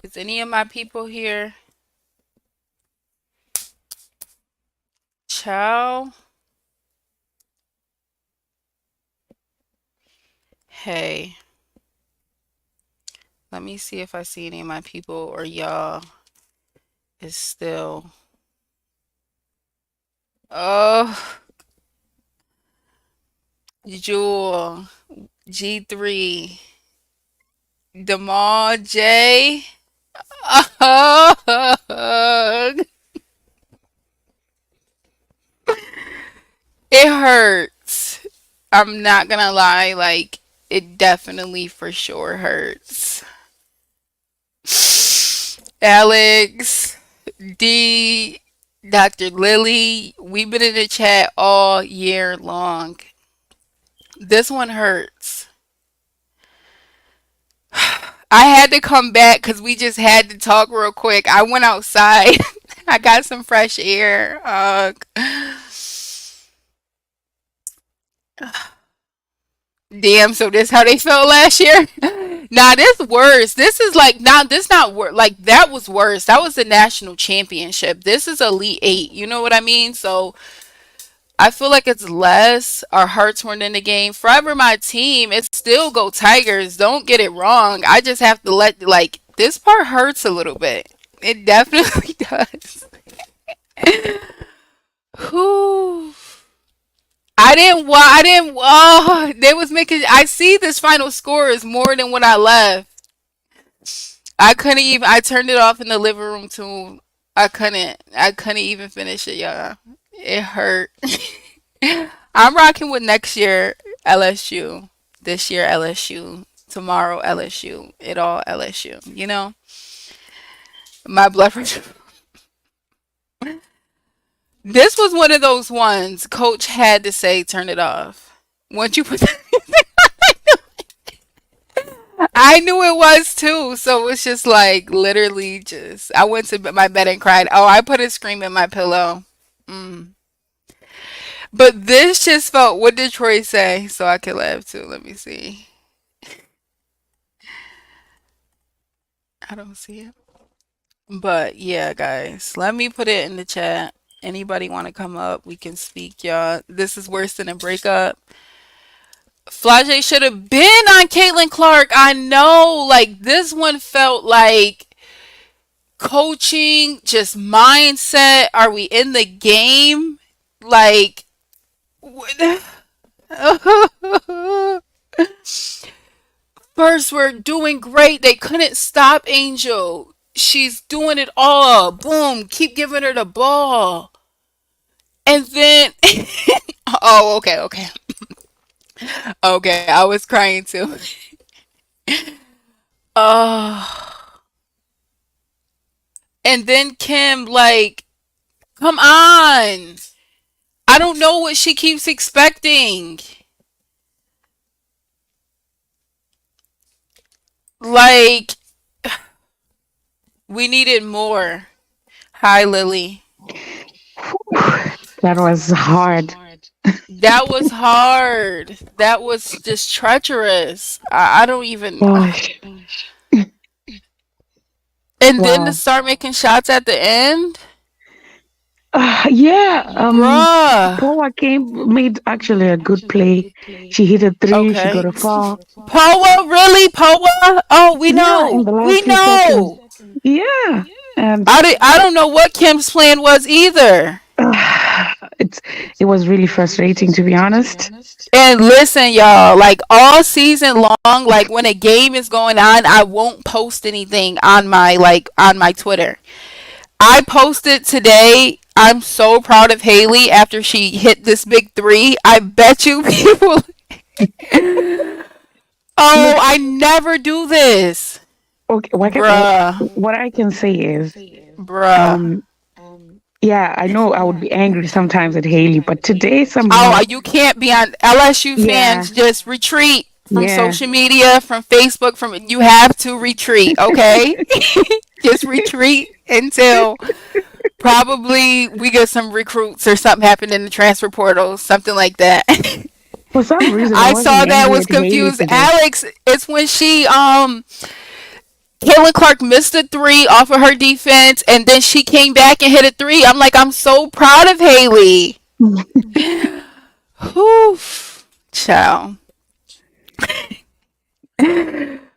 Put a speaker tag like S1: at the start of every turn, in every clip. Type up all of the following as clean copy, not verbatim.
S1: Is any of my people here? Ciao. Hey, let me see if I see any of my people or y'all is still. Oh, Jewel, G3, Demal, J. Ugh. It hurts. I'm not gonna lie, like, it definitely for sure hurts. Alex, D, Dr. Lily, we've been in the chat all year long. This one hurts. I had to come back because we just had to talk real quick. I went outside. I got some fresh air. Damn, so this how they felt last year? Nah, this worse. This is like not this not worse. Like that was worse. That was the national championship. This is Elite Eight. You know what I mean? So I feel like it's less. Our hearts weren't in the game. Forever my team. It's still go Tigers. Don't get it wrong. I just have to let like this part hurts a little bit. It definitely does. Whew. I didn't. Oh, they was making. I see this final score is more than what I left. I couldn't even. I turned it off in the living room too. I couldn't. I couldn't even finish it, y'all. It hurt. I'm rocking with next year LSU. This year LSU. Tomorrow LSU. It all LSU. You know, my blood pressure. This was one of those ones. Coach had to say, "Turn it off." Once you put, I knew it was too. So it's just like literally just. I went to my bed and cried. Oh, I put a scream in my pillow. Mm. But this just felt. What did Troy say? So I could laugh too. Let me see. I don't see it. But yeah, guys, let me put it in the chat. Anybody want to come up? We can speak, y'all. This is worse than a breakup. Flage should have been on Caitlin Clark. I know. Like, this one felt like coaching, just mindset. Are we in the game? Like, first, we're doing great. They couldn't stop Angel. She's doing it all. Boom. Keep giving her the ball. And then, oh, okay, okay. Okay, I was crying too. Oh. And then Kim, like, come on. I don't know what she keeps expecting. Like, we needed more. Hi, Lily.
S2: That was hard.
S1: That was hard. That was just treacherous. I don't even.
S2: Gosh.
S1: And then to
S2: Wow.
S1: start making shots at the end?
S2: Yeah.
S1: Bruh.
S2: Paula came made actually a good play. She hit a three. She got
S1: Okay.
S2: a foul.
S1: Poa, really? Poa? Oh, we
S2: Yeah, in
S1: know.
S2: the
S1: We
S2: last few seconds.
S1: know.
S2: Yeah, and
S1: I don't know what Kim's plan was either.
S2: it's it was really frustrating to be honest.
S1: And listen, y'all, like all season long, like when a game is going on, I won't post anything on my on my Twitter. I posted today. I'm so proud of Haley after she hit this big three. I bet you people. Oh,
S2: Look,
S1: I never do this,
S2: okay,
S1: bruh,
S2: what I can say is,
S1: bruh.
S2: um, yeah, I know I would be angry sometimes at Haley, but today
S1: Oh,
S2: somehow,
S1: you can't be on LSU
S2: yeah,
S1: fans. Just retreat from
S2: yeah.
S1: social media, from Facebook. From you have to retreat. Okay, just retreat until probably we get some recruits or something happened in the transfer portal, something like that.
S2: For some reason, I
S1: I
S2: wasn't
S1: saw that
S2: angry
S1: was
S2: at Haley
S1: confused.
S2: today.
S1: Alex, it's when she Caitlin Clark missed a three off of her defense, and then she came back and hit a three. I'm like, I'm so proud of Haley. Whew. Ciao.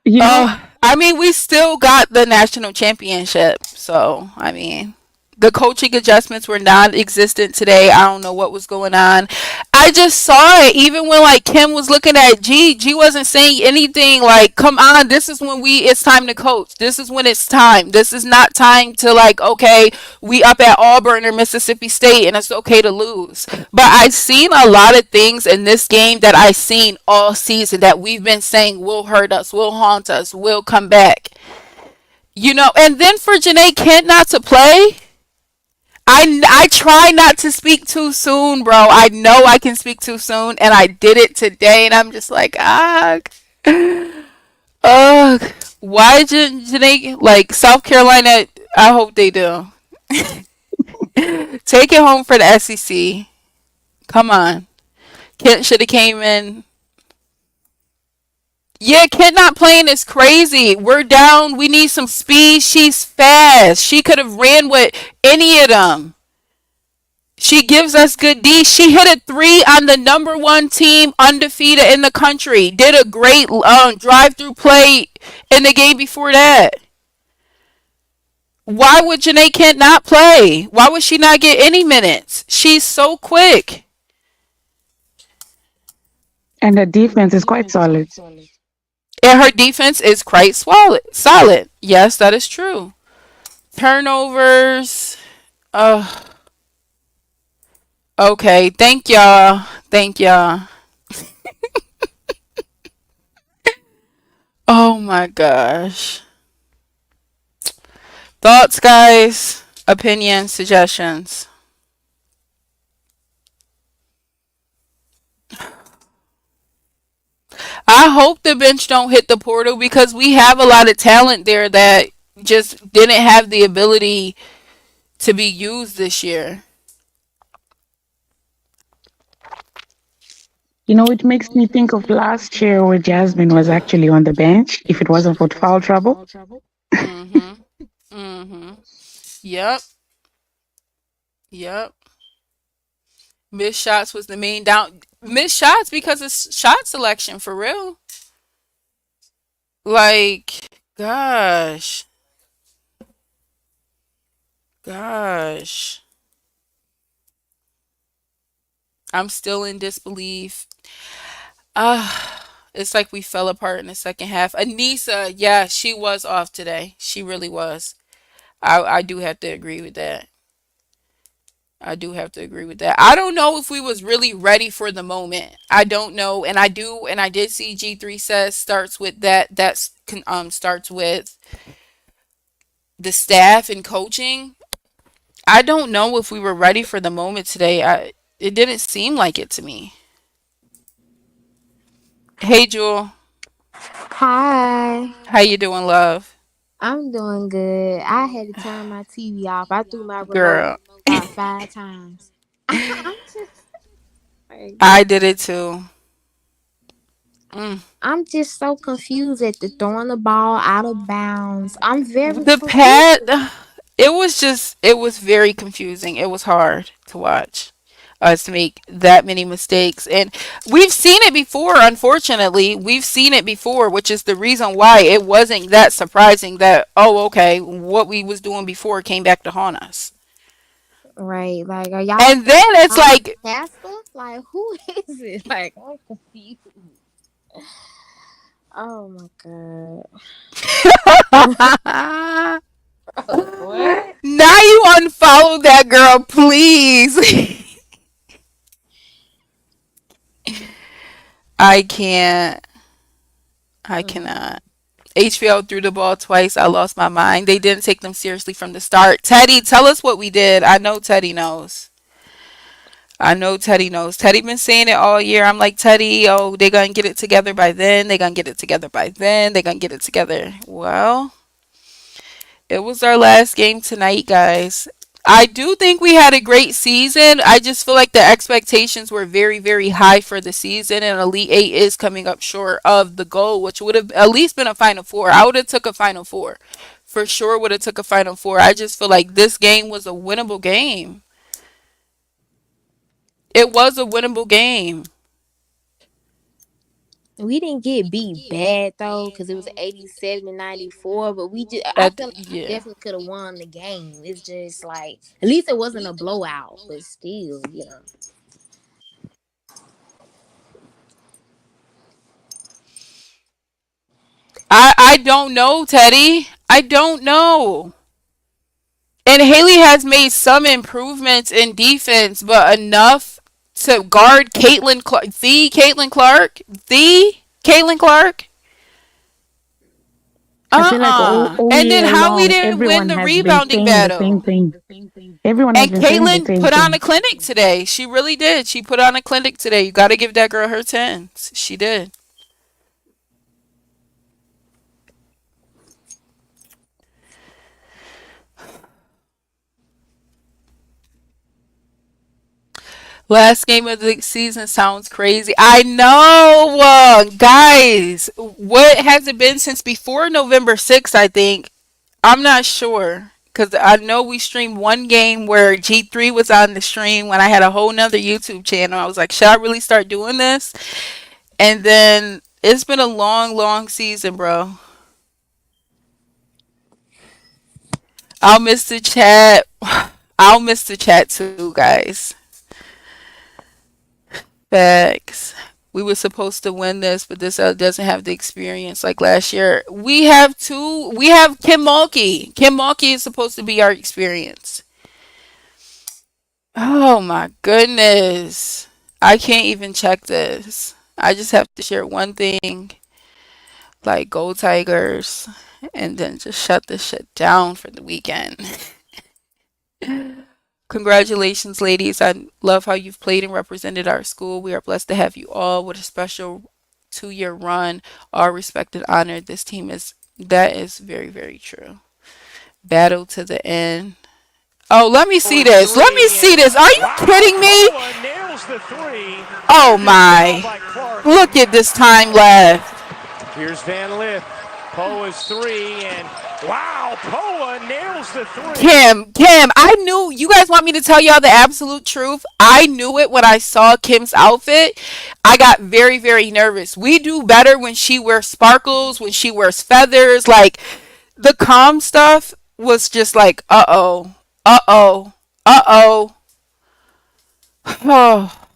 S2: You know,
S1: I mean, we still got the national championship. So, I mean, the coaching adjustments were non-existent today. I don't know what was going on. I just saw it. Even when like Kim was looking at G wasn't saying anything. Like, come on, this is when it's time to coach. This is when it's time. This is not time to like, okay, we up at Auburn or Mississippi State, and it's okay to lose. But I've seen a lot of things in this game that I've seen all season that we've been saying will hurt us, will haunt us, will come back. And then for Janae Kent not to play, I try not to speak too soon, bro. I know I can speak too soon, and I did it today, and I'm just like, ugh. Why Janae, like, South Carolina, I hope they do. Take it home for the SEC. Come on. Kent should have came in. Yeah, Kent not playing is crazy. We're down. We need some speed. She's fast. She could have ran with any of them. She gives us good D. She hit a three on the number one team undefeated in the country. Did a great drive-through play in the game before that. Why would Janae Kent not play? Why would she not get any minutes? She's so quick.
S2: and the defense is quite solid.
S1: And her defense is quite solid. Yes, that is true. Turnovers. Okay. Thank y'all. Thank y'all. Oh my gosh. Thoughts, guys? Opinions, suggestions? I hope the bench don't hit the portal because we have a lot of talent there that just didn't have the ability to be used this year.
S2: It makes me think of last year where Jasmine was actually on the bench if it wasn't for foul trouble.
S1: Mhm. Mhm. Yep. Yep. Missed shots was the main down. Missed shots because of shot selection for real. Like, gosh, gosh. I'm still in disbelief. It's like we fell apart in the second half. Anissa, yeah, she was off today. She really was. I do have to agree with that. I do have to agree with that. I don't know if we was really ready for the moment. I don't know, and I did see G3 says starts with that. Starts with the staff and coaching. I don't know if we were ready for the moment today. It didn't seem like it to me. Hey, Jewel,
S3: Hi,
S1: how you doing, love?
S3: I'm doing good. I had to turn my TV off. I threw my remote
S1: Girl,
S3: about 5 times. I'm just like,
S1: I did it too. Mm.
S3: I'm just so confused at the throwing the ball out of bounds. I'm very
S1: The
S3: confused.
S1: pad, it was very confusing. It was hard to watch us make that many mistakes. And we've seen it before, unfortunately. We've seen it before, which is the reason why it wasn't that surprising that, oh, okay, what we was doing before came back to haunt us.
S3: Right, like, are y'all
S1: And then it's
S3: calling
S1: like,
S3: Casper? Like, who is it? Like, I'm confused. Oh my god. What?
S1: now you unfollow that girl, please. I can't. I
S3: Mm.
S1: cannot. HBL threw the ball twice. I lost my mind. They didn't take them seriously from the start. Teddy, tell us what we did. I know Teddy knows. I know Teddy knows. Teddy been saying it all year. I'm like, Teddy, oh, they gonna get it together by then. They gonna get it together by then. They gonna get it together. Well, it was our last game tonight, guys. I do think we had a great season. I just feel like the expectations were very, very high for the season, and Elite Eight is coming up short of the goal, which would have at least been a Final Four. I would have took a Final Four, for sure. Would have took a Final Four. I just feel like this game was a winnable game. It was a winnable game.
S3: We didn't get beat bad though, because it was 87-94. But I
S1: At
S3: feel like we
S1: yeah.
S3: definitely could have won the game. It's just like at least it wasn't a blowout, but still.
S1: I don't know, Teddy. I don't know. And Haley has made some improvements in defense, but enough to guard Caitlin Clark, the Caitlin Clark.
S2: I feel like all
S1: And then
S2: year
S1: how we
S2: long,
S1: didn't win
S2: everyone
S1: the
S2: has been
S1: rebounding
S2: saying the same
S1: battle.
S2: thing. Everyone has
S1: And
S2: been saying the
S1: Caitlin
S2: same
S1: put on a
S2: thing.
S1: clinic today. She really did. She put on a clinic today. You got to give that girl her tens. She did. Last game of the season sounds crazy. I know, guys. What has it been since before November 6th, I think? I'm not sure. Because I know we streamed one game where G3 was on the stream when I had a whole nother YouTube channel. I was like, should I really start doing this? And then it's been a long, long season, bro. I'll miss the chat. I'll miss the chat too, guys. Facts. We were supposed to win this, but this doesn't have the experience like last year. We have two. We have Kim Mulkey. Kim Mulkey is supposed to be our experience. Oh my goodness. I can't even check this. I just have to share one thing, like Go Tigers, and then just shut this shit down for the weekend. Congratulations, ladies. I love how you've played and represented our school. We are blessed to have you all with a special 2 year run. All respect and honor. This team is, that is very, very true. Battle to the end. Oh, let me see this. Let me see this. Are you kidding me? Oh my. Look at this time left.
S4: Here's Van Lith. Poa's three, and wow, Poa nails the three.
S1: Kim, I knew, you guys want me to tell y'all the absolute truth? I knew it when I saw Kim's outfit. I got very, very nervous. We do better when she wears sparkles, when she wears feathers. Like, the calm stuff was just like, uh oh, uh oh, uh oh. Oh,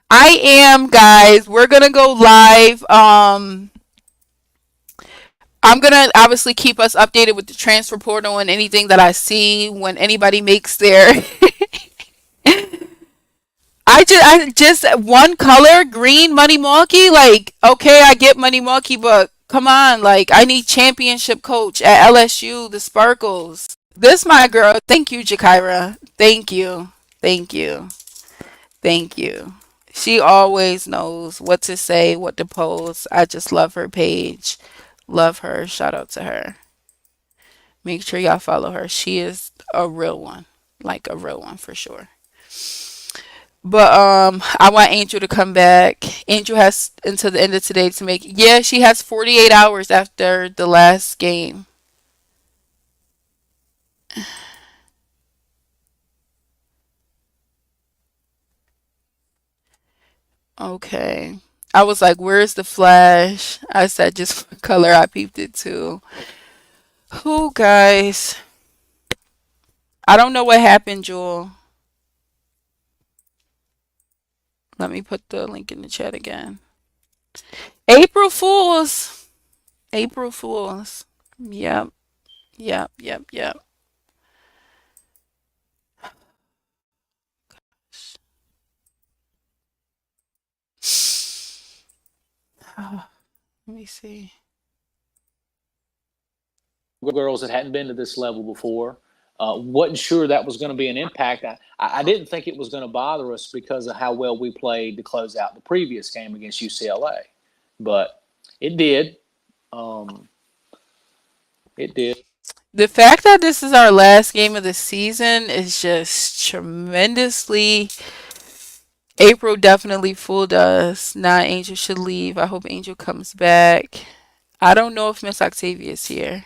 S1: I am, guys. We're gonna go live. I'm gonna obviously keep us updated with the transfer portal and anything that I see when anybody makes their. I just one color green Money Mulkey. Like, okay, I get Money Mulkey, but come on, like, I need championship coach at LSU, the Sparkles. This my girl. Thank you, Jakira. Thank you, thank you, thank you. She always knows what to say, what to post. I just love her page. Love her. Shout out to her. Make sure y'all follow her. She is a real one. Like a real one for sure. But I want Angel to come back. Angel has until the end of today to make, yeah, she has 48 hours after the last game. Okay. I was like, where's the flash? I said just color. I peeped it too. Who, guys? I don't know what happened, Jewel. Let me put the link in the chat again. April Fools. April Fools. Yep. Yep. Yep. Yep. Let me see.
S5: Girls that hadn't been to this level before. Wasn't sure that was going to be an impact. I didn't think it was going to bother us because of how well we played to close out the previous game against UCLA, but it did. It did.
S1: The fact that this is our last game of the season is just tremendously. April definitely fooled us. Nah, Angel should leave. I hope Angel comes back. I don't know if Miss Octavia's here.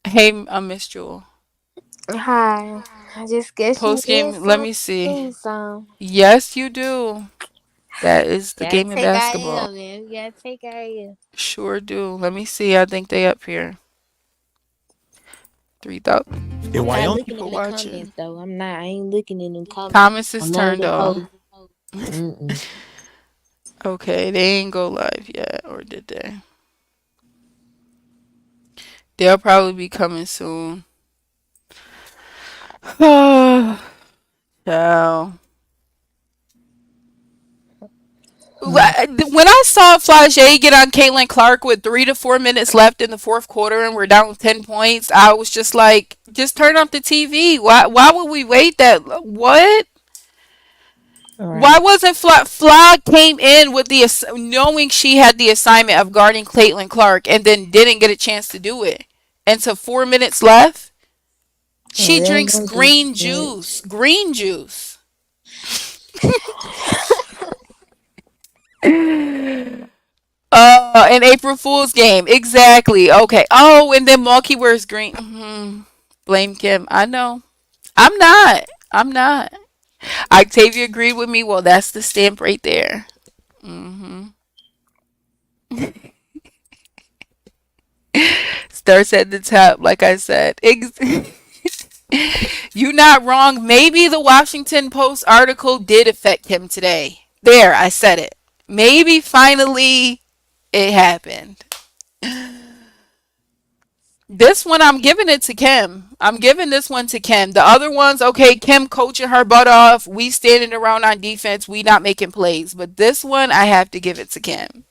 S1: Hey, Miss Jewel.
S3: Hi. I just guess you
S1: Post
S3: need
S1: game, let
S3: some
S1: me see.
S3: do some.
S1: Yes, you do. That is the
S3: Gotta
S1: game of
S3: take our
S1: basketball.
S3: L, man. We gotta take our L.
S1: Sure do. Let me see. I think they up here. 3,000
S6: In
S3: I'm not
S6: Wyoming.
S3: looking
S1: people
S3: in the comments
S1: watching.
S3: though. I'm not. I ain't looking in them comments.
S1: Thomas is
S3: I'm not
S1: turned
S3: even
S1: off.
S3: post. Mm-mm.
S1: Okay, they ain't go live yet, or did they? They'll probably be coming soon. Ciao. When I saw Flage get on Caitlin Clark with 3 to 4 minutes left in the fourth quarter and we're down 10 points, I was just like, just turn off the TV. Why would we wait that? What?
S3: All
S1: Why
S3: right.
S1: wasn't Flag came in with the knowing she had the assignment of guarding Caitlin Clark and then didn't get a chance to do it? And so 4 minutes left,
S3: Oh,
S1: she
S3: they ain't
S1: drinks
S3: gonna do
S1: green juice.
S3: much.
S1: Green juice. An April Fool's game. Exactly. Okay. Oh, and then Mulkey wears green. Blame Kim. I know. I'm not. I'm not. Octavia agreed with me. Well, that's the stamp right there. hmm Starts at the top, like I said. You not wrong. Maybe the Washington Post article did affect him today. There, I said it. Maybe finally it happened. This one, I'm giving it to Kim. I'm giving this one to Kim. The other ones, okay, Kim coaching her butt off. We standing around on defense. We not making plays. But this one, I have to give it to Kim.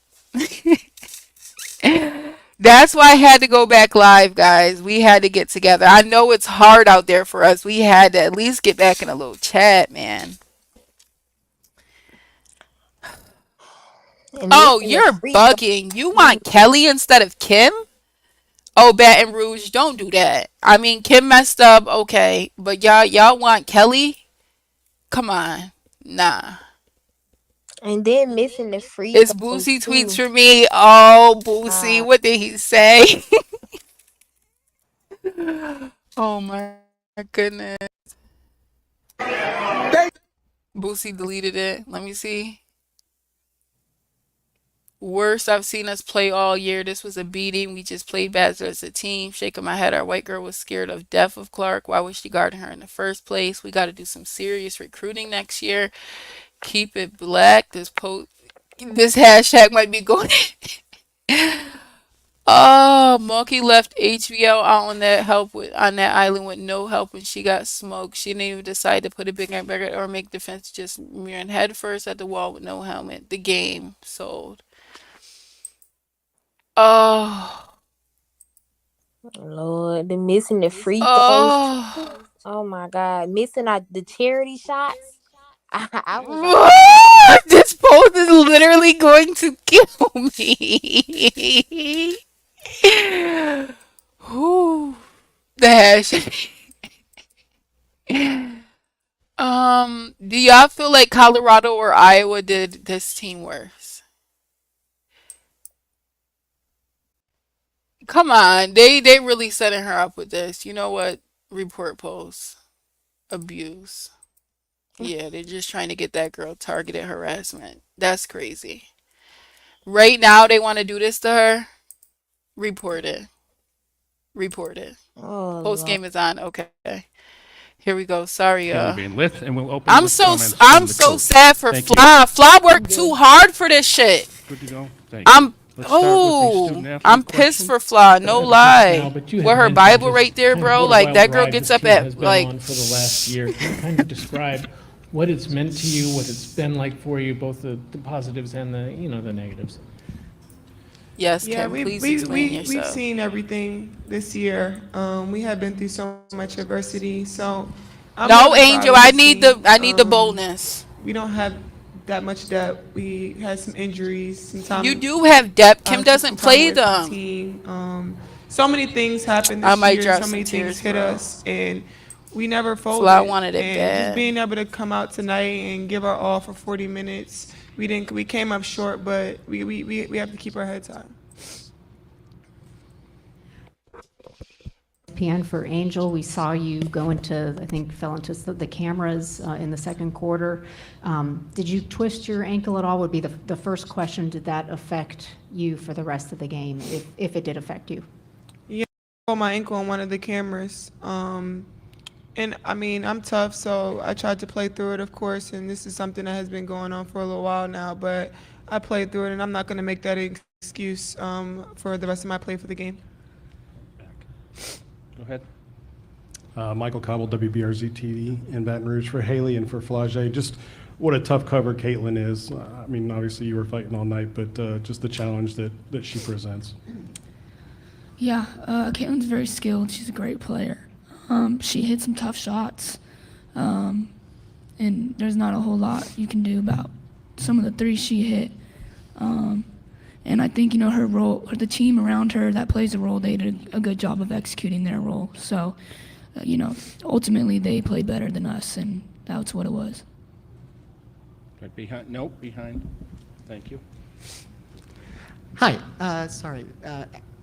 S1: That's why I had to go back live, guys. We had to get together. I know it's hard out there for us. We had to at least get back in a little chat, man.
S3: And
S1: Oh,
S3: missing the
S1: you're
S3: free throw.
S1: bugging. You want Kelly instead of Kim? Oh, Baton Rouge, don't do that. I mean, Kim messed up, okay, but y'all want Kelly? Come on, nah.
S3: And then missing the free
S1: It's
S3: throws
S1: Boosie tweets
S3: too.
S1: for me. Oh, Boosie,
S3: Uh,
S1: what did he say? Oh my goodness. Boosie deleted it. Let me see. Worst I've seen us play all year. This was a beating. We just played bad as a team. Shaking my head. Our white girl was scared of death of Clark. Why was she guarding her in the first place? We got to do some serious recruiting next year. Keep it black. This hashtag might be going. Oh, Monkey left HBL out on that island with no help when she got smoked. She didn't even decide to put a big record or make defense, just mirroring head first at the wall with no helmet. The game sold. Oh,
S3: Lord, the missing the free throws.
S1: oh.
S3: Oh my God, missing the charity shots. I was like,
S1: What? This post is literally going to kill me. Whew. The hash. Do y'all feel like Colorado or Iowa did this team worse? Come on, they really setting her up with this. You know what? Report posts abuse. Yeah, they're just trying to get that girl targeted harassment. That's crazy. Right now, they want to do this to her. Report it. Report it.
S3: oh
S1: Post
S3: Lord.
S1: game is on. Okay. Here we go. Sorry,
S4: Can be lit, and we'll open
S1: I'm
S4: with
S1: so
S4: comments
S1: I'm
S4: from the
S1: so
S4: coach.
S1: sad for
S4: Thank you.
S1: Fly. Fly worked too
S3: Yeah.
S1: hard for this shit.
S4: Good to go. Thank you.
S1: I'm
S4: Let's start with the student
S1: I'm
S4: athlete
S1: pissed
S4: question.
S1: for Fly. No
S7: Ever since now,
S1: lie.
S7: but you
S1: With
S7: had
S1: her
S7: mentioned
S1: Bible
S7: just
S1: right there,
S7: kind of
S1: bro.
S7: what a
S1: Like
S7: wild
S1: that girl
S7: ride
S1: gets
S7: this
S1: up
S7: team
S1: at
S7: has been
S1: like.
S7: on for the last year. Can you kind of describe what it's meant to you, what it's been like for you, both the positives and the negatives?
S1: Yes,
S8: Yeah,
S1: Kim. Please explain
S8: we've
S1: yourself.
S8: seen everything this year. We have been through so much adversity. So I'm
S1: No,
S8: really proud
S1: Angel.
S8: of
S1: I
S8: this
S1: need
S8: team.
S1: the boldness.
S8: We don't have that much depth. We had some injuries. Sometimes
S1: You do have depth. Kim
S8: just
S1: doesn't
S8: some time
S1: play
S8: away from the
S1: them.
S8: team. So many things happened
S1: I
S8: this
S1: might
S8: year.
S1: drop
S8: So
S1: some
S8: many things
S1: tears,
S8: hit
S1: bro.
S8: us, and we never
S1: That's why I
S8: folded.
S1: wanted it
S8: And just
S1: bad.
S8: being able to come out tonight and give our all for 40 minutes, we didn't. We came up short, but we have to keep our heads high.
S6: PN for Angel, we saw you go into, I think, fell into the cameras in the second quarter. Did you twist your ankle at all? Would be the first question. Did that affect you for the rest of the game, if it did affect you?
S8: Yeah, I pulled my ankle on one of the cameras. And I mean, I'm tough, so I tried to play through it, of course. And this is something that has been going on for a little while now, but I played through it, and I'm not going to make that an excuse for the rest of my play for the game.
S4: Go ahead.
S9: Michael Cobble, WBRZ TV in Baton Rouge for Haley and for Flage. Just what a tough cover Caitlin is. I mean, obviously you were fighting all night, but just the challenge that she presents.
S10: Yeah, Caitlin's very skilled. She's a great player. She hit some tough shots, and there's not a whole lot you can do about some of the threes she hit. And I think, her role, or the team around her that plays a role, they did a good job of executing their role. So, ultimately they played better than us, and that's what it was.
S4: Right behind. Nope, behind. Thank you.
S11: Hi, sorry,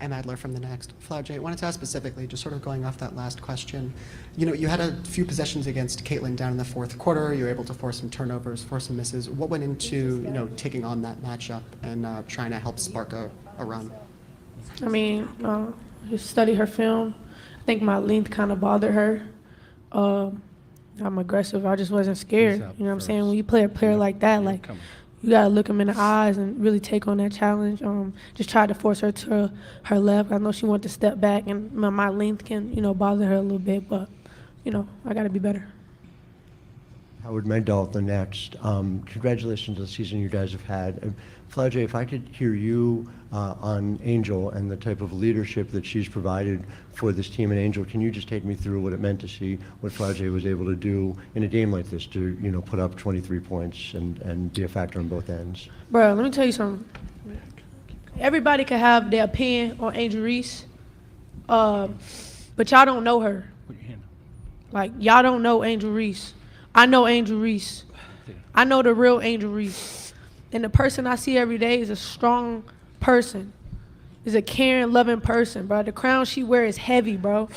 S11: M. Adler from The Next. Flage, I wanted to ask specifically, just sort of going off that last question, you had a few possessions against Caitlin down in the fourth quarter. You were able to force some turnovers, force some misses. What went into, taking on that matchup and trying to help spark a run?
S12: I mean, just study her film. I think my length kind of bothered her. I'm aggressive. I just wasn't scared. You know what I'm saying? When you play a player like that, like, you got to look them in the eyes and really take on that challenge. Just tried to force her to her left. I know she wanted to step back, and my length can, bother her a little bit, but, I got to be better.
S13: Howard Mendel, The Next. Congratulations on the season you guys have had. Flage, if I could hear you on Angel and the type of leadership that she's provided for this team. And Angel, can you just take me through what it meant to see what Flage was able to do in a game like this to, put up 23 points and be a factor on both ends?
S12: Bro, let me tell you something. Everybody can have their opinion on Angel Reese, but y'all don't know her.
S4: Put your hand up.
S12: Like, y'all don't know Angel Reese. I know Angel Reese. I know the real Angel Reese. And the person I see every day is a strong person. Is a caring, loving person, bro. The crown she wears is heavy, bro.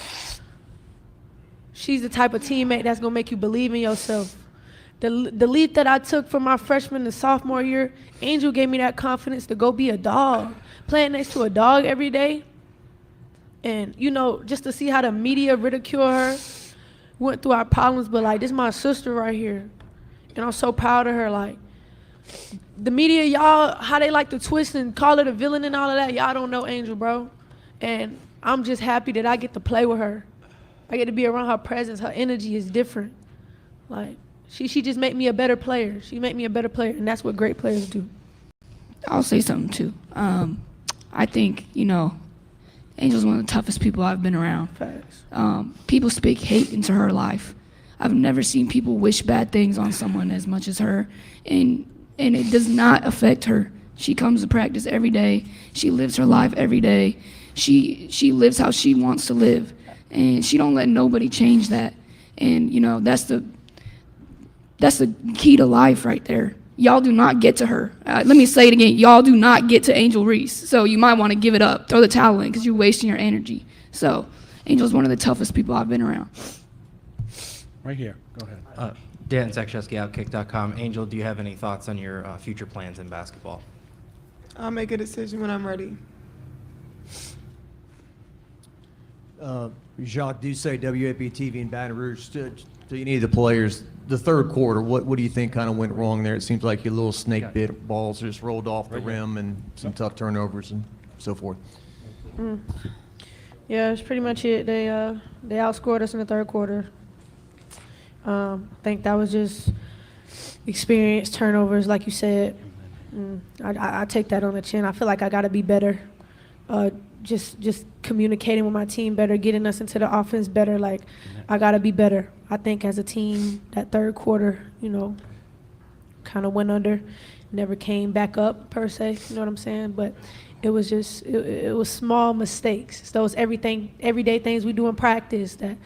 S12: She's the type of teammate that's going to make you believe in yourself. The leap that I took from my freshman to sophomore year, Angel gave me that confidence to go be a dog. Playing next to a dog every day. And, just to see how the media ridicule her, went through our problems, but, like, this is my sister right here. And I'm so proud of her, like. The media, y'all, how they like to twist and call her a villain and all of that, y'all don't know Angel, bro. And I'm just happy that I get to play with her. I get to be around her presence. Her energy is different. Like, she just made me a better player. She made me a better player, and that's what great players do.
S10: I'll say something too. I think, Angel's one of the toughest people I've been around.
S12: Facts.
S10: People speak hate into her life. I've never seen people wish bad things on someone as much as her, and it does not affect her. She comes to practice every day. She lives her life every day. She lives how she wants to live, and she don't let nobody change that. And that's the key to life right there. Y'all do not get to her. Let me say it again. Y'all do not get to Angel Reese. So you might want to give it up, throw the towel in, because you're wasting your energy. So Angel's one of the toughest people I've been around.
S4: Right here. Go ahead.
S14: Dan Sekshesky, Outkick.com. Angel, do you have any thoughts on your future plans in basketball?
S8: I'll make a decision when I'm ready.
S15: Jacques Doucet, WAP-TV in Baton Rouge. So you need the players. The third quarter, what do you think kind of went wrong there? It seems like your little snake bit balls just rolled off the rim and some tough turnovers and so forth.
S12: Yeah, that's pretty much it. They outscored us in the third quarter. I think that was just experience, turnovers, like you said. I take that on the chin. I feel like I got to be better. Just communicating with my team better, getting us into the offense better. Like, I got to be better. I think as a team, that third quarter, kind of went under, never came back up per se. You know what I'm saying? But it was just it was small mistakes. Those everyday things we do in practice that,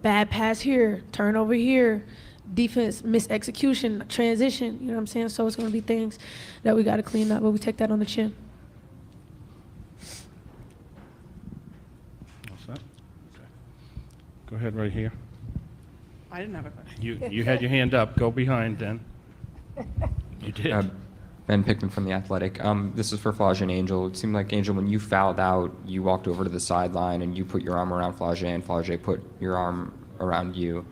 S12: bad pass here, turnover here, defense misexecution, transition. You know what I'm saying? So it's going to be things that we got to clean up, but we take that on the chin.
S16: What's that? Okay. Go ahead right here.
S17: I didn't have a question.
S16: You had your hand up. Go behind then. You did.
S18: Ben Pickman from The Athletic. This is for Flage and Angel. It seemed like, Angel, when you fouled out, you walked over to the sideline and you put your arm around Flage and Flage put your arm around you.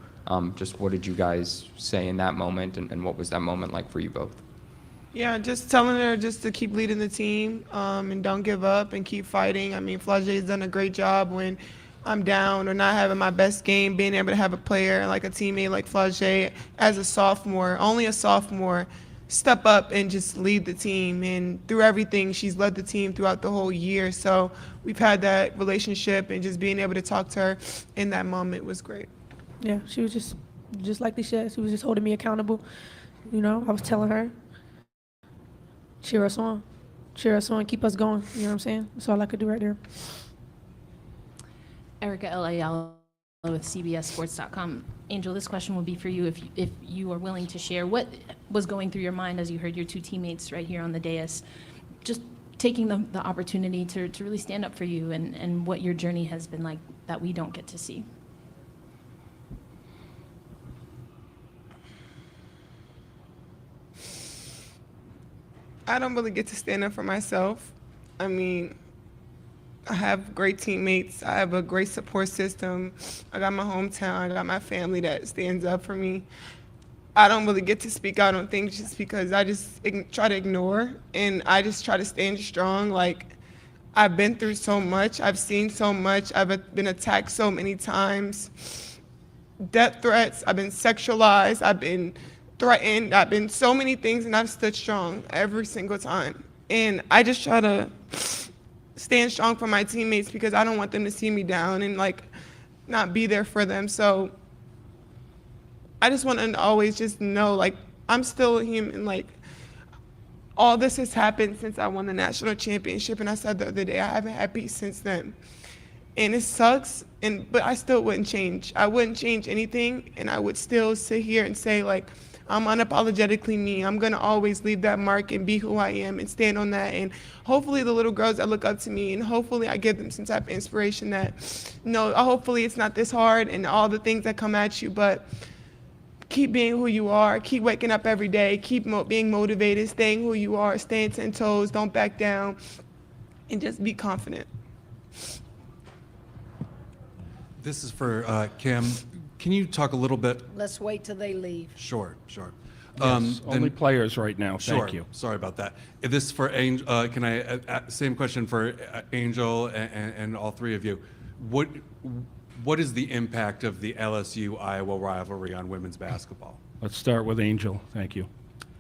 S18: Just what did you guys say in that moment, and what was that moment like for you both?
S8: Yeah, just telling her just to keep leading the team and don't give up and keep fighting. I mean, Flage's done a great job when I'm down or not having my best game, being able to have a player like a teammate like Flage as a sophomore, only a sophomore, step up and just lead the team. And through everything, she's led the team throughout the whole year. So we've had that relationship, and just being able to talk to her in that moment was great.
S12: Yeah, she was just like they said, she was just holding me accountable. I was telling her, cheer us on, keep us going. You know what I'm saying? That's all I could do right there.
S19: Erica L. Ayala with CBSSports.com. Angel, this question will be for you if you are willing to share. What was going through your mind as you heard your two teammates right here on the dais, just taking the opportunity to really stand up for you, and what your journey has been like that we don't get to see?
S8: I don't really get to stand up for myself. I mean, I have great teammates. I have a great support system. I got my hometown. I got my family that stands up for me. I don't really get to speak out on things just because I just try to ignore, and I just try to stand strong. Like, I've been through so much. I've seen so much. I've been attacked so many times. Death threats. I've been sexualized. I've been threatened. I've been so many things, and I've stood strong every single time. And I just try to stand strong for my teammates because I don't want them to see me down and not be there for them. So I just want them to always just know I'm still a human. All this has happened since I won the national championship, and I said the other day I haven't had peace since then. And it sucks, but I still wouldn't change. I wouldn't change anything, and I would still sit here and say I'm unapologetically me. I'm going to always leave that mark and be who I am and stand on that. And hopefully the little girls that look up to me, and hopefully I give them some type of inspiration that, hopefully it's not this hard and all the things that come at you, but keep being who you are, keep waking up every day, keep being motivated, staying who you are, staying 10 toes, don't back down, and just be confident.
S20: This is for Kim. Can you talk a little bit?
S17: Let's wait till they leave.
S20: Sure.
S16: Yes, only players right now.
S20: Sure.
S16: Thank you.
S20: Sorry about that. This is for Angel. Can I same question for Angel and all three of you? What is the impact of the LSU-Iowa rivalry on women's basketball?
S16: Let's start with Angel. Thank you.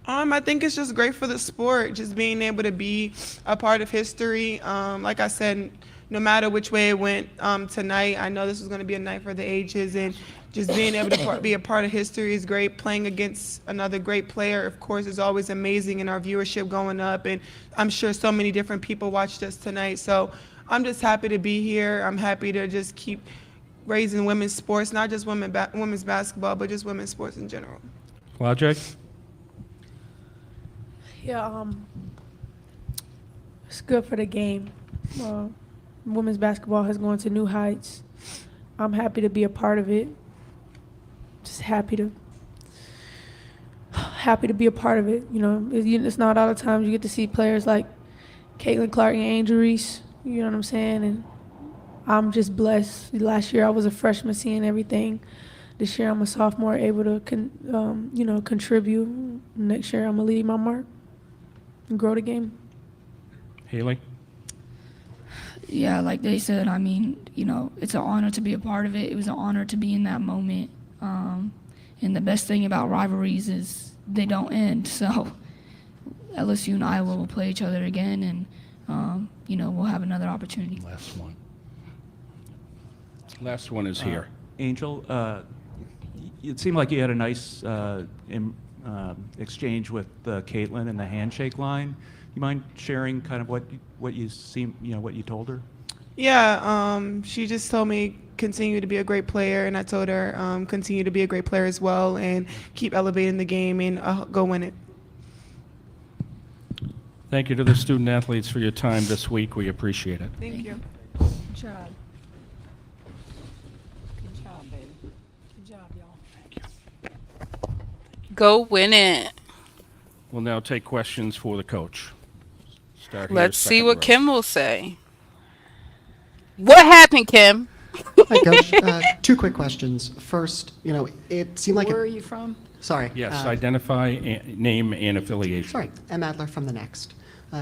S8: I think it's just great for the sport, just being able to be a part of history. Like I said, no matter which way it went tonight, I know this was going to be a night for the ages, and just being able to be a part of history is great. Playing against another great player, of course, is always amazing, and our viewership going up, and I'm sure so many different people watched us tonight. So I'm just happy to be here. I'm happy to just keep raising women's sports, not just women's basketball, but just women's sports in general.
S16: Flage?
S12: Yeah, it's good for the game. Women's basketball has gone to new heights. I'm happy to be a part of it. Just happy to be a part of it. It's not all the times you get to see players like Caitlin Clark and Angel Reese. You know what I'm saying? And I'm just blessed. Last year I was a freshman, seeing everything. This year I'm a sophomore, able to contribute. Next year I'm gonna leave my mark and grow the game.
S16: Haley?
S10: Yeah, like they said, I mean, it's an honor to be a part of it. It was an honor to be in that moment. And the best thing about rivalries is they don't end. So LSU and Iowa will play each other again, and, we'll have another opportunity.
S16: Last one is here.
S21: Angel, it seemed like you had a nice exchange with Caitlin and the handshake line. You mind sharing kind of what you seem, what you told her?
S8: Yeah, she just told me continue to be a great player, and I told her continue to be a great player as well, and keep elevating the game and go win it.
S16: Thank you to the student athletes for your time this week. We appreciate it.
S17: Thank you. Good job. Good job, baby. Good job, y'all.
S1: Go win it.
S16: We'll now take questions for the coach. Start here,
S1: Let's see
S16: second
S1: what
S16: row.
S1: Kim will say. What happened, Kim?
S11: Hi, Coach. Two quick questions. First, it seemed like...
S17: Where are you from?
S11: Sorry.
S16: Yes, identify, name, and affiliation.
S11: Sorry, M. Adler from The Next.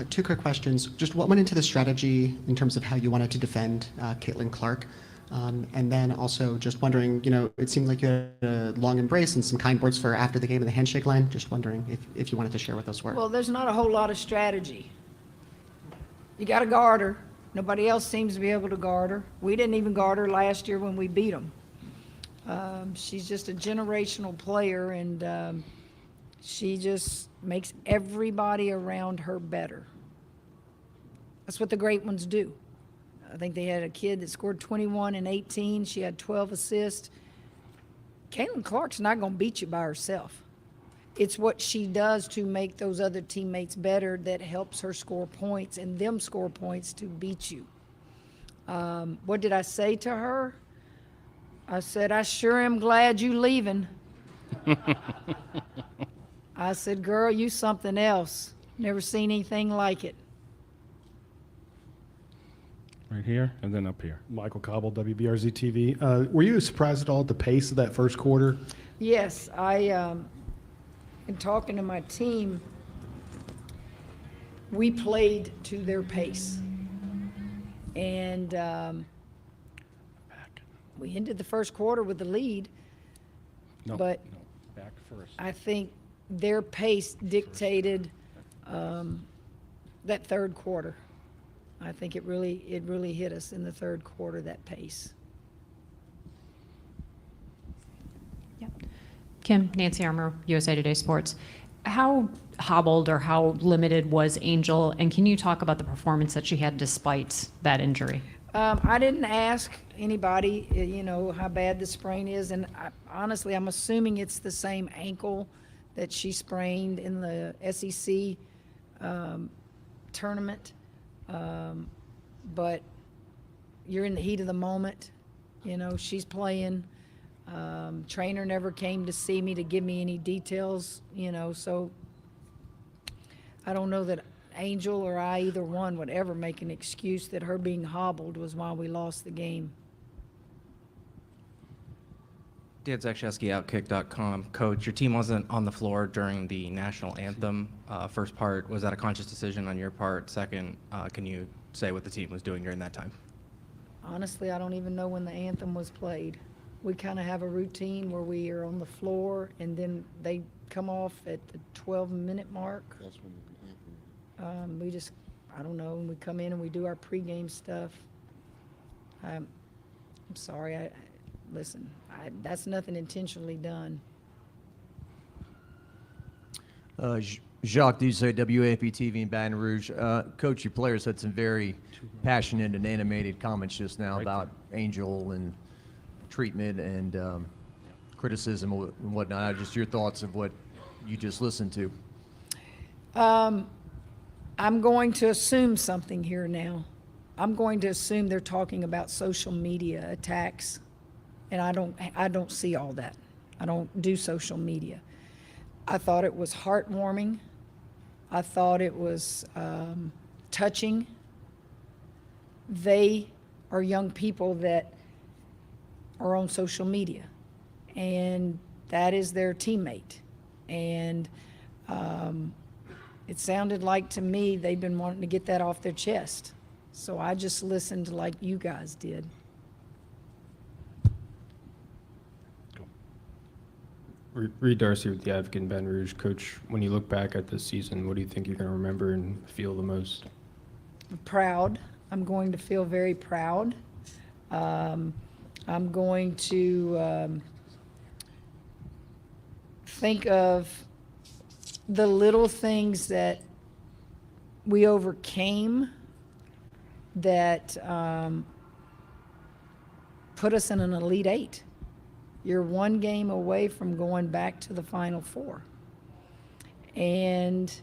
S11: Two quick questions. Just what went into the strategy in terms of how you wanted to defend Caitlin Clark? And then also just wondering, it seemed like you had a long embrace and some kind words for after the game in the handshake line. Just wondering if you wanted to share what those were.
S17: Well, there's not a whole lot of strategy. You got to guard her. Nobody else seems to be able to guard her. We didn't even guard her last year when we beat them. She's just a generational player, and she just makes everybody around her better. That's what the great ones do. I think they had a kid that scored 21 and 18. She had 12 assists. Caitlin Clark's not going to beat you by herself. It's what she does to make those other teammates better that helps her score points and them score points to beat you. What did I say to her? I said, I sure am glad you leaving. I said, girl, you something else. Never seen anything like it.
S16: Right here and then up here.
S9: Michael Cobble, WBRZ TV. Were you surprised at all at the pace of that first quarter?
S17: Yes, in talking to my team, we played to their pace. And we ended the first quarter with the lead. But
S16: back first.
S17: I think their pace dictated that third quarter. I think it really hit us in the third quarter, that pace.
S6: Kim, Nancy Armour, USA Today Sports. How hobbled or how limited was Angel, and can you talk about the performance that she had despite that injury?
S17: I didn't ask anybody, how bad the sprain is, and honestly, I'm assuming it's the same ankle that she sprained in the SEC tournament. But you're in the heat of the moment. She's playing. Trainer never came to see me to give me any details, so I don't know that Angel or I, either one, would ever make an excuse that her being hobbled was why we lost the game.
S14: Dan Zakshewski, Outkick.com. Coach, your team wasn't on the floor during the national anthem. First part, was that a conscious decision on your part? Second, can you say what the team was doing during that time?
S17: Honestly, I don't even know when the anthem was played. We kind of have a routine where we are on the floor, and then they come off at the 12-minute mark.
S22: That's when the
S17: I don't know, and we come in and we do our pregame stuff. I'm sorry, listen, that's nothing intentionally done.
S15: Jacques Dusay, WAP TV in Baton Rouge. Coach, your players had some very passionate and animated comments just now about Angel and treatment and criticism and whatnot. Just your thoughts of what you just listened to.
S17: I'm going to assume something here now. I'm going to assume they're talking about social media attacks, and I don't see all that. I don't do social media. I thought it was heartwarming. I thought it was touching. They are young people that are on social media, and that is their teammate. And it sounded like to me they've been wanting to get that off their chest. So I just listened like you guys did.
S18: Reed Darcy with the Advocate in Baton Rouge. Coach, when you look back at this season, what do you think you're going to remember and feel the most?
S17: Proud. I'm going to feel very proud. I'm going to think of the little things that we overcame that put us in an Elite Eight. You're one game away from going back to the Final Four. And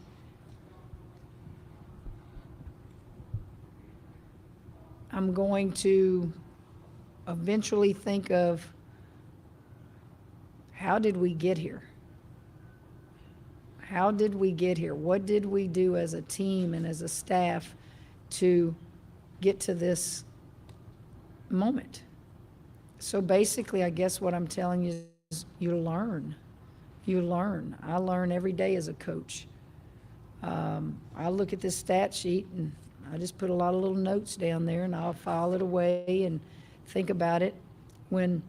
S17: I'm going to eventually think of, how did we get here? How did we get here? What did we do as a team and as a staff to get to this moment? So basically, I guess what I'm telling you is you learn. You learn. I learn every day as a coach. I look at this stat sheet and I just put a lot of little notes down there and I'll file it away and think about it when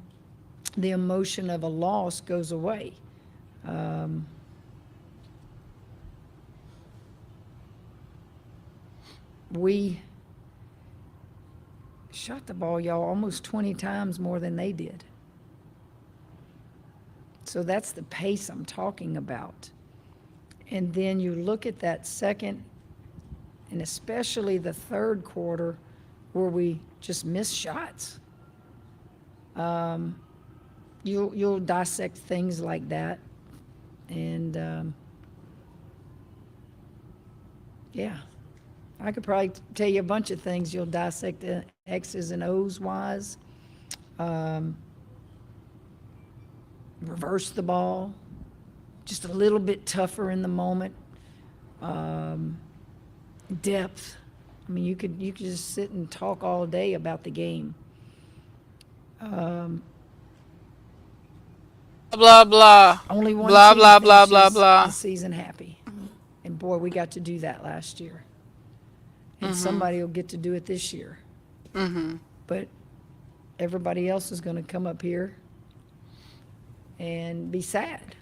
S17: the emotion of a loss goes away. We shot the ball, y'all, almost 20 times more than they did. So that's the pace I'm talking about. And then you look at that second, and especially the third quarter, where we just missed shots. You'll dissect things like that, and yeah. I could probably tell you a bunch of things you'll dissect the X's and O's wise. Reverse the ball, just a little bit tougher in the moment. Depth. I mean, you could just sit and talk all day about the game.
S1: Blah blah.
S17: Only one
S1: blah
S17: team
S1: blah blah blah
S17: finishes
S1: blah.
S17: the season happy, and boy, we got to do that last year. And
S1: Mhm.
S17: somebody will get to do it this year. But everybody else is going to come up here and be sad.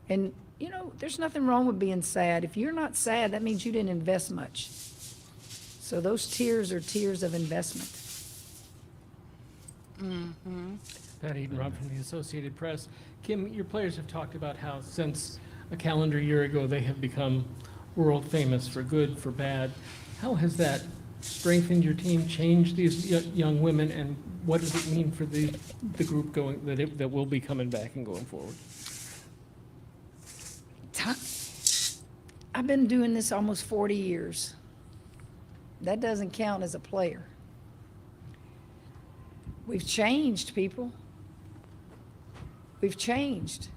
S17: And, you know, there's nothing wrong with being sad. If you're not sad, that means you didn't invest much. So those tears are tears of investment.
S7: Pat Eaton-Robb from the Associated Press. Kim, your players have talked about how since a calendar year ago they have become world famous for good, for bad. How has that strengthened your team, changed these young women, and what does it mean for the group going that will be coming back and going forward?
S17: I've been doing this almost 40 years. That doesn't count as a player. We've changed, people. We've changed.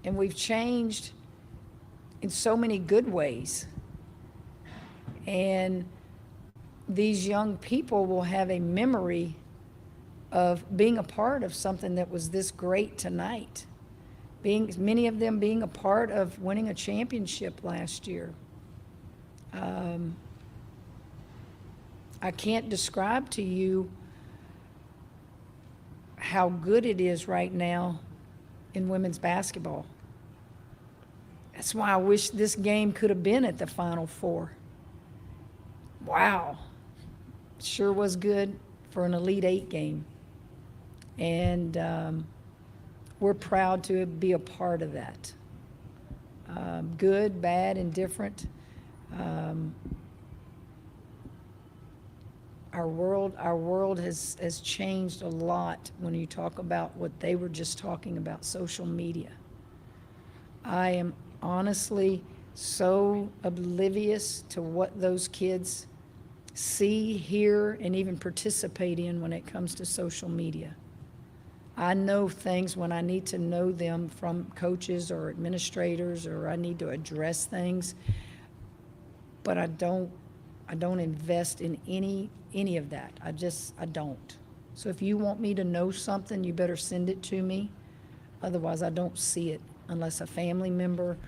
S17: And we've changed in so many good ways. And these young people will have a memory of being a part of something that was this great tonight. Many of them being a part of winning a championship last year. I can't describe to you how good it is right now in women's basketball. That's why I wish this game could have been at the Final Four. Wow. Sure was good for an Elite Eight game. And we're proud to be a part of that. Good, bad, indifferent. Our world has changed a lot when you talk about what they were just talking about, social media. I am honestly so oblivious to what those kids see, hear, and even participate in when it comes to social media. I know things when I need to know them from coaches or administrators, or I need to address things, but I don't invest in any of that. I don't. So if you want me to know something, you better send it to me. Otherwise, I don't see it unless a family member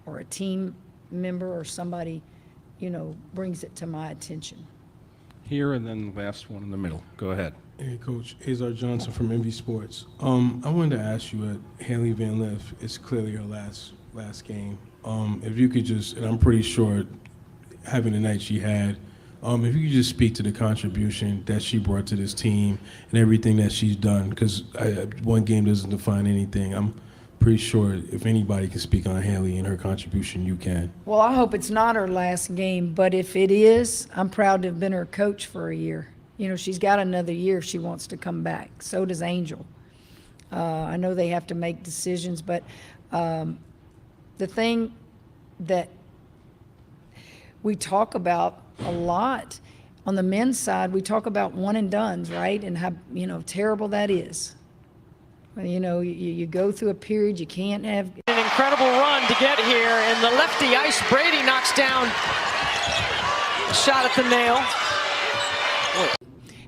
S17: or a team member or somebody, brings it to my attention.
S16: Here and then the last one in the middle. Go ahead.
S2: Hey, Coach. Azar Johnson from MV Sports. I wanted to ask you, Haley Van Lith, it's clearly your last game. If you could just, and I'm pretty sure having the night she had, if you could just speak to the contribution that she brought to this team and everything that she's done, because one game doesn't define anything. I'm pretty sure if anybody can speak on Haley and her contribution, you can.
S17: Well, I hope it's not her last game, but if it is, I'm proud to have been her coach for a year. You know, she's got another year if she wants to come back. So does Angel. I know they have to make decisions, but the thing that we talk about a lot on the men's side, we talk about one and dones, right? And how, you know, terrible that is. You know, you go through a period, you can't have...
S4: An incredible run to get here, and the lefty Ice Brady knocks down a shot at the nail.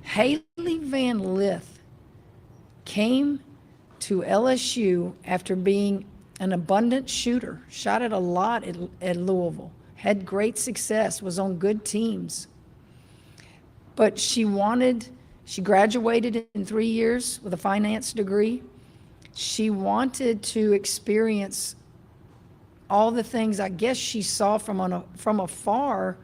S17: Haley Van Lith came to LSU after being an abundant shooter, shot it a lot at Louisville, had great success, was on good teams. But she graduated in 3 years with a finance degree. She wanted to experience all the things I guess she saw from afar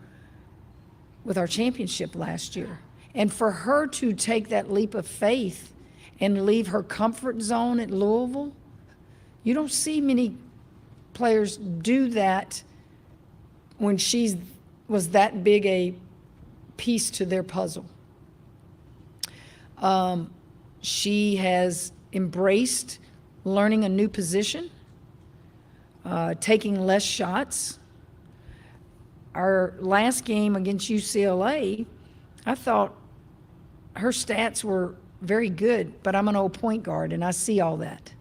S17: with our championship last year. And for her to take that leap of faith and leave her comfort zone at Louisville, you don't see many players do that when she was that big a piece to their puzzle. She has embraced learning a new position, taking less shots. Our last game against UCLA, I thought her stats were very good, but I'm an old point guard and I see all that.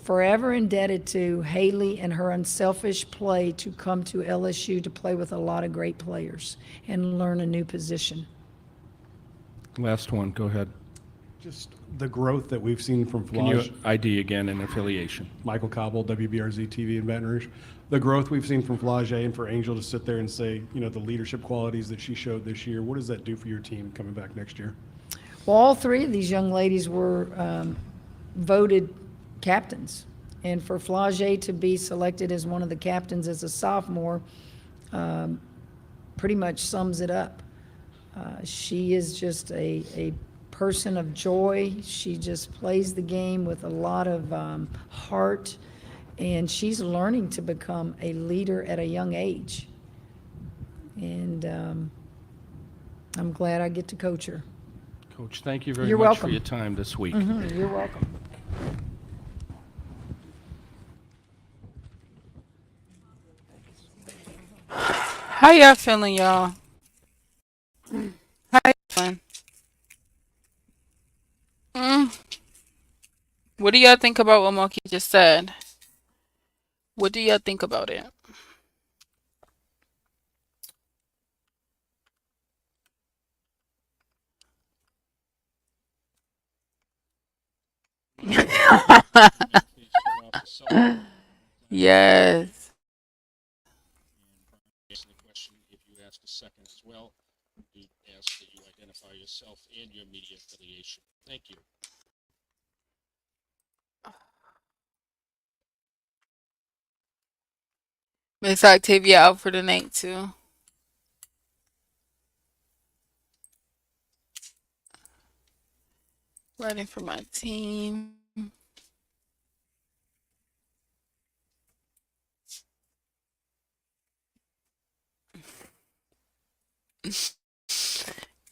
S17: Forever indebted to Haley and her unselfish play to come to LSU to play with a lot of great players and learn a new position.
S16: Last one, go ahead.
S9: Just the growth that we've seen from
S16: Can you
S9: Flage.
S16: ID again and affiliation?
S9: Michael Cobble, WBRZ TV in Baton Rouge. The growth we've seen from Flage and for Angel to sit there and say, you know, the leadership qualities that she showed this year, what does that do for your team coming back next year?
S17: Well, all three of these young ladies were voted captains. And for Flage to be selected as one of the captains as a sophomore pretty much sums it up. She is just a person of joy. She just plays the game with a lot of heart, and she's learning to become a leader at a young age. And I'm glad I get to coach her.
S16: Coach, thank you very
S17: You're
S16: much
S17: welcome.
S16: for your time this week.
S17: You're welcome.
S1: How y'all feeling, y'all? How you feeling? What do y'all think about what Mulkey just said? What do y'all think about it? Yes.
S16: The question, if you ask a second as well, we ask that you identify yourself and your media affiliation. Thank you.
S1: Miss Octavia out for the night too. Writing for my team.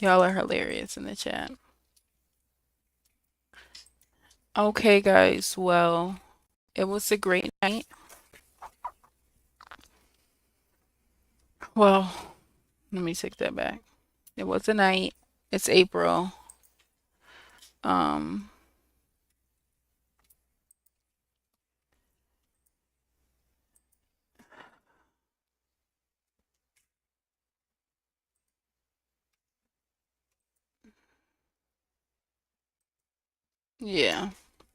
S1: Y'all are hilarious in the chat. Okay, guys. Well, it was a great night. Well, let me take that back. It was a night. It's April. Yeah.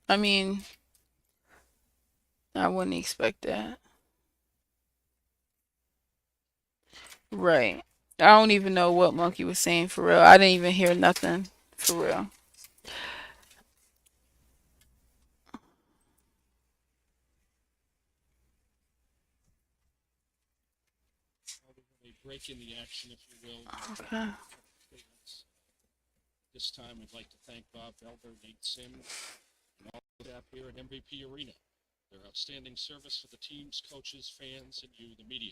S1: I mean, I wouldn't expect that. Right. I don't even know what Monkey was saying for real. I didn't even hear nothing for real.
S16: A break in the action, if you will.
S1: Okay.
S16: This time, we'd like to thank Bob Belder, Nate Sim, and all the staff here at MVP Arena. Their outstanding service for the teams, coaches, fans, and you, the media.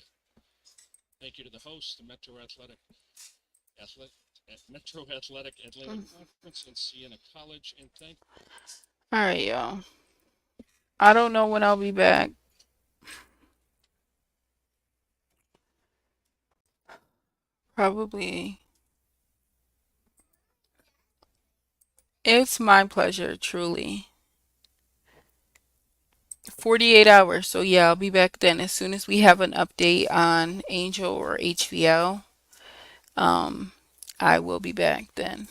S16: Thank you to the hosts, the Metro Athletic Atlanta Conference and Siena College, and thank.
S1: All right, y'all. I don't know when I'll be back. Probably. It's my pleasure, truly. 48 hours. So yeah, I'll be back then as soon as we have an update on Angel or HVL. Um, I will be back then.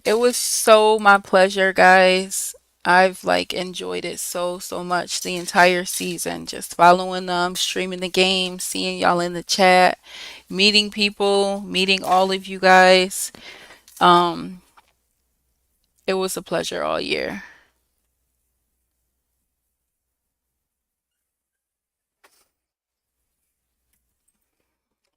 S1: It was so my pleasure, guys. I've like enjoyed it so much the entire season. Just following them, streaming the game, seeing y'all in the chat, meeting people, meeting all of you guys. Um, it was a pleasure all year.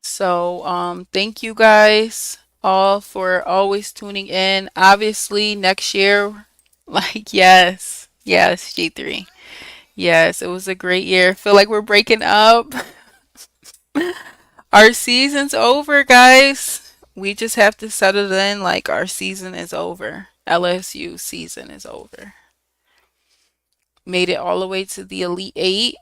S1: So, thank you guys all for always tuning in. Obviously, next year, like, yes, G3. Yes, it was a great year. Feel like we're breaking up. Our season's over, guys. We just have to settle it in like our season is over. LSU season is over. Made it all the way to the Elite Eight.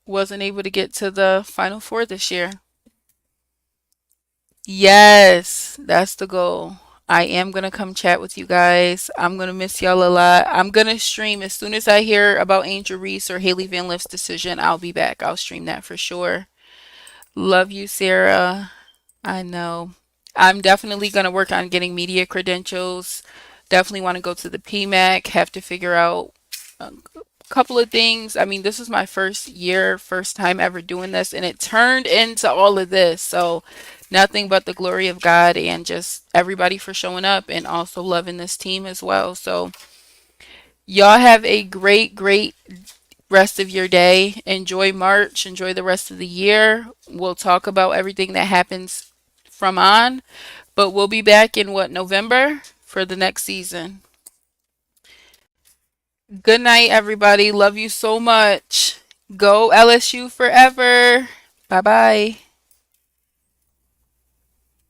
S1: Wasn't able to get to the Final Four this year. Yes, that's the goal. I am gonna come chat with you guys. I'm gonna miss y'all a lot. I'm gonna stream as soon as I hear about Angel Reese or Haley Van Lift's decision. I'll be back. I'll stream that for sure. Love you, Sarah. I know. I'm definitely gonna work on getting media credentials. Definitely want to go to the PMAC. Have to figure out a couple of things. I mean, this is my first year, first time ever doing this, and it turned into all of this. So nothing but the glory of God and just everybody for showing up and also loving this team as well. So y'all have a great rest of your day. Enjoy March. Enjoy the rest of the year. We'll talk about everything that happens from on, but we'll be back in November for the next season. Good night, everybody. Love you so much. Go LSU forever. Bye bye.